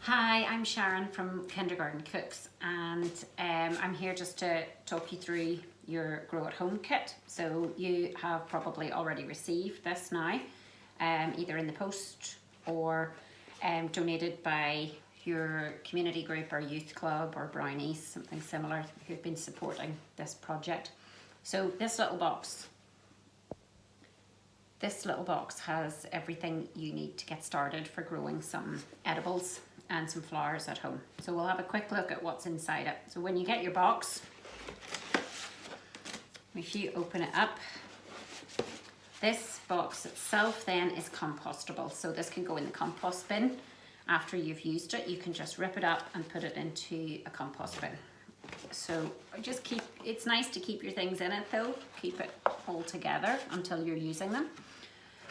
Hi, I'm Sharon from Kindergarten Cooks, and I'm here just to talk you through your Grow at Home kit. So you have probably already received this now, either in the post or donated by your community group or youth club or Brownies, something similar, who've been supporting this project. So this little box has everything you need to get started for growing some edibles and some flowers at home. So we'll have a quick look at what's inside it. So when you get your box, if you open it up, this box itself then is compostable. So this can go in the compost bin. After you've used it, you can just rip it up and put it into a compost bin. So it's nice to keep your things in it though. Keep it all together until you're using them.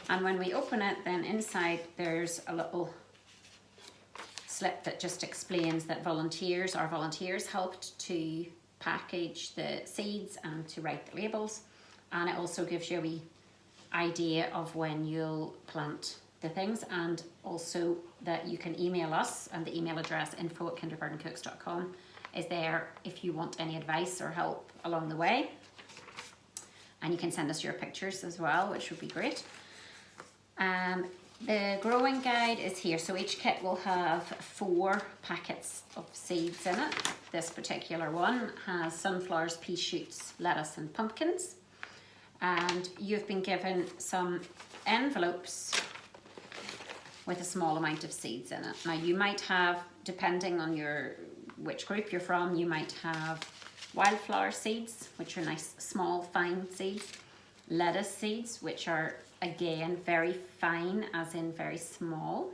And when we open it, then inside there's a little slip that just explains that our volunteers helped to package the seeds and to write the labels. And it also gives you a wee idea of when you'll plant the things, and also that you can email us, and the email address info@kindergartencooks.com is there if you want any advice or help along the way. And you can send us your pictures as well, which would be great. The growing guide is here. So each kit will have 4 packets of seeds in it. This particular one has sunflowers, pea shoots, lettuce and pumpkins. And you've been given some envelopes with a small amount of seeds in it. Now you might have, depending on which group you're from, you might have wildflower seeds, which are nice, small, fine seeds. Lettuce seeds, which are again very fine, as in very small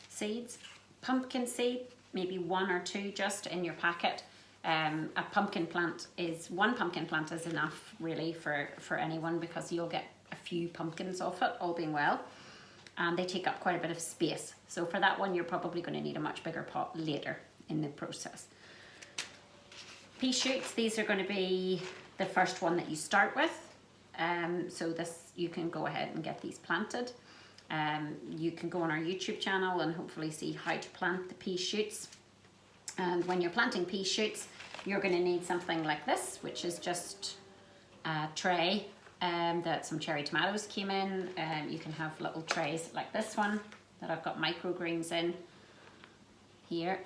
seeds. Pumpkin seed, maybe 1 or 2 just in your packet. One pumpkin plant is enough really for anyone, because you'll get a few pumpkins off it, all being well. And they take up quite a bit of space. So for that one, you're probably going to need a much bigger pot later in the process. Pea shoots, these are going to be the first one that you start with. So you can go ahead and get these planted. You can go on our YouTube channel and hopefully see how to plant the pea shoots. And when you're planting pea shoots, you're going to need something like this, which is just a tray that some cherry tomatoes came in. You can have little trays like this one that I've got microgreens in here.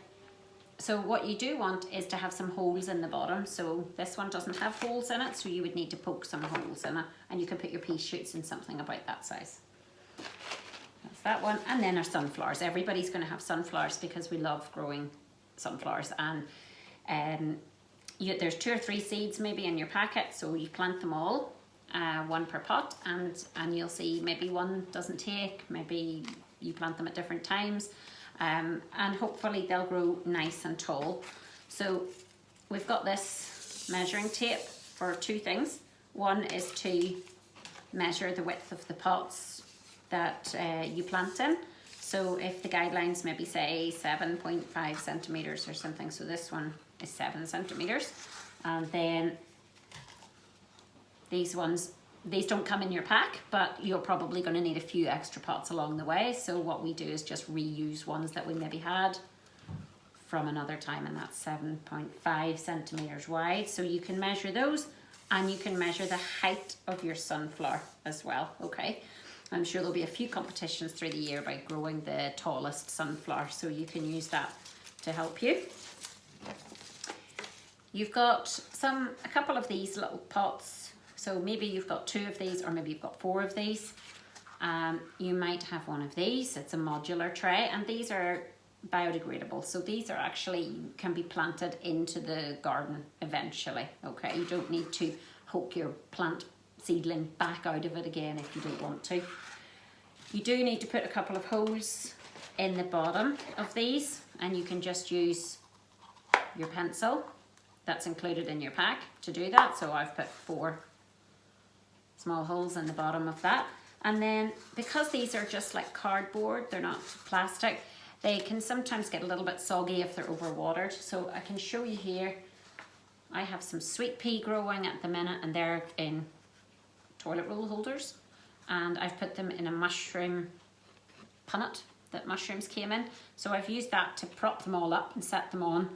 So what you do want is to have some holes in the bottom. So this one doesn't have holes in it, so you would need to poke some holes in it, and you can put your pea shoots in something about that size. That's that one. And then our sunflowers. Everybody's going to have sunflowers because we love growing sunflowers. And there's 2 or 3 seeds maybe in your packet, so you plant them all, 1 per pot, and you'll see maybe one doesn't take, maybe you plant them at different times. And hopefully they'll grow nice and tall. So we've got this measuring tape for 2 things. One is to measure the width of the pots that you plant in. So if the guidelines maybe say 7.5 centimeters or something, so this one is 7 centimeters. And then these don't come in your pack, but you're probably going to need a few extra pots along the way. So what we do is just reuse ones that we maybe had from another time, and that's 7.5 centimeters wide. So you can measure those, and you can measure the height of your sunflower as well, okay? I'm sure there'll be a few competitions through the year by growing the tallest sunflower, so you can use that to help you. You've got a couple of these little pots. So maybe you've got 2 of these, or maybe you've got 4 of these. You might have one of these. It's a modular tray, and these are biodegradable. So these are can be planted into the garden eventually, okay? You don't need to hook your plant seedling back out of it again if you don't want to. You do need to put a couple of holes in the bottom of these, and you can just use your pencil that's included in your pack to do that. So I've put 4 small holes in the bottom of that. And then because these are just like cardboard, they're not plastic, they can sometimes get a little bit soggy if they're overwatered. So I can show you here, I have some sweet pea growing at the minute, and they're in toilet roll holders, and I've put them in a mushroom punnet that mushrooms came in. So I've used that to prop them all up and set them on,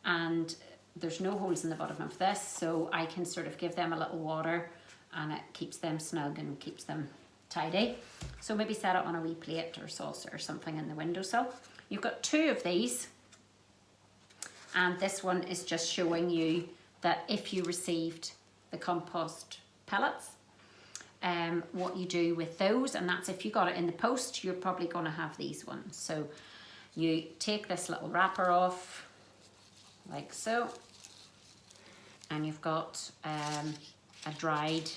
and there's no holes in the bottom of this, so I can sort of give them a little water and it keeps them snug and keeps them tidy. So maybe set it on a wee plate or saucer or something in the windowsill. You've got 2 of these, and this one is just showing you that if you received the compost pellets, what you do with those, and that's if you got it in the post, you're probably going to have these ones. So you take this little wrapper off like so, and you've got a dried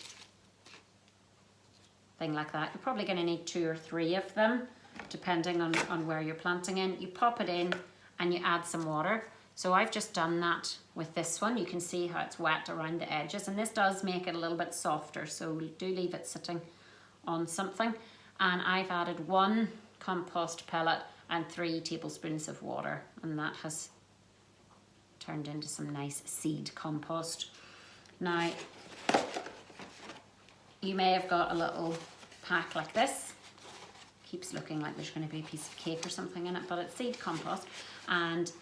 thing like that. You're probably going to need 2 or 3 of them depending on where you're planting in. You pop it in and you add some water. So I've just done that with this one. You can see how it's wet around the edges, and this does make it a little bit softer, so do leave it sitting on something. And I've added 1 compost pellet and 3 tablespoons of water, and that has turned into some nice seed compost. Now, you may have got a little pack like this. Keeps looking like there's going to be a piece of cake or something in it, but it's seed compost, and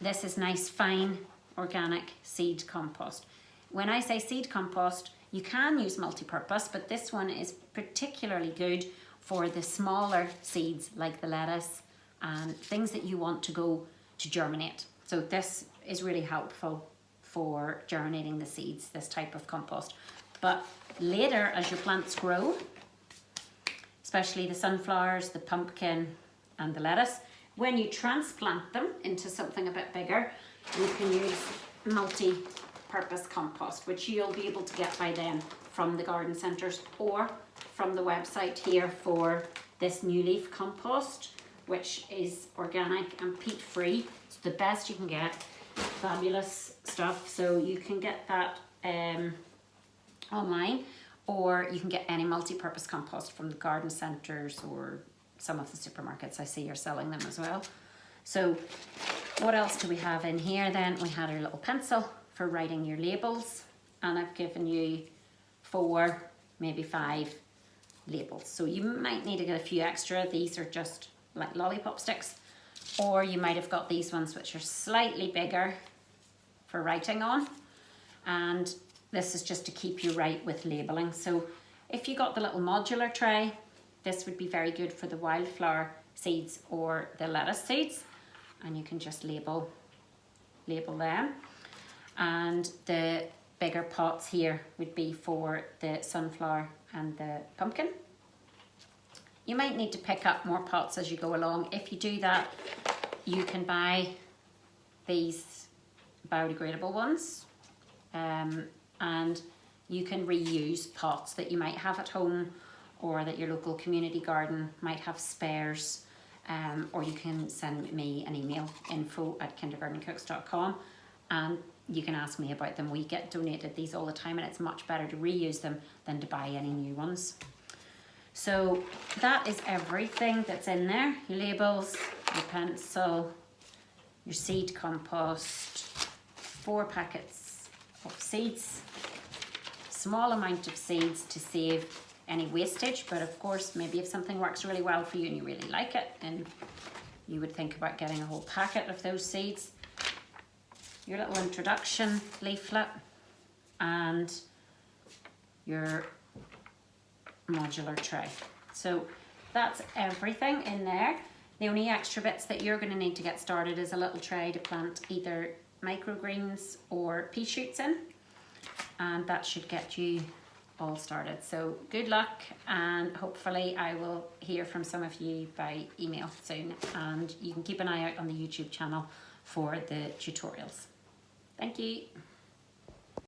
this is nice fine organic seed compost. When I say seed compost, you can use multi-purpose, but this one is particularly good for the smaller seeds like the lettuce and things that you want to go to germinate. So this is really helpful for germinating the seeds, this type of compost. But later, as your plants grow, especially the sunflowers, the pumpkin and the lettuce, when you transplant them into something a bit bigger, you can use multi-purpose compost, which you'll be able to get by then from the garden centres or from the website here for this New Leaf compost, which is organic and peat-free. It's the best you can get. Fabulous stuff. So you can get that online, or you can get any multi-purpose compost from the garden centres or some of the supermarkets I see are selling them as well. So what else do we have in here then? We had our little pencil for writing your labels, and I've given you 4, maybe 5 labels. So you might need to get a few extra. These are just like lollipop sticks, or you might have got these ones which are slightly bigger for writing on, and this is just to keep you right with labeling. So if you got the little modular tray, this would be very good for the wildflower seeds or the lettuce seeds, and you can just label them. And the bigger pots here would be for the sunflower and the pumpkin. You might need to pick up more pots as you go along. If you do that, you can buy these biodegradable ones, and you can reuse pots that you might have at home or that your local community garden might have spares, or you can send me an email, info@kindergardencooks.com, and you can ask me about them. We get donated these all the time, and it's much better to reuse them than to buy any new ones. So that is everything that's in there. Your labels, your pencil, your seed compost, 4 packets of seeds, small amount of seeds to save any wastage, but of course maybe if something works really well for you and you really like it, then you would think about getting a whole packet of those seeds. Your little introduction leaflet and your modular tray. So that's everything in there. The only extra bits that you're going to need to get started is a little tray to plant either microgreens or pea shoots in, and that should get you all started. So good luck, and hopefully I will hear from some of you by email soon, and you can keep an eye out on the YouTube channel for the tutorials. Thank you.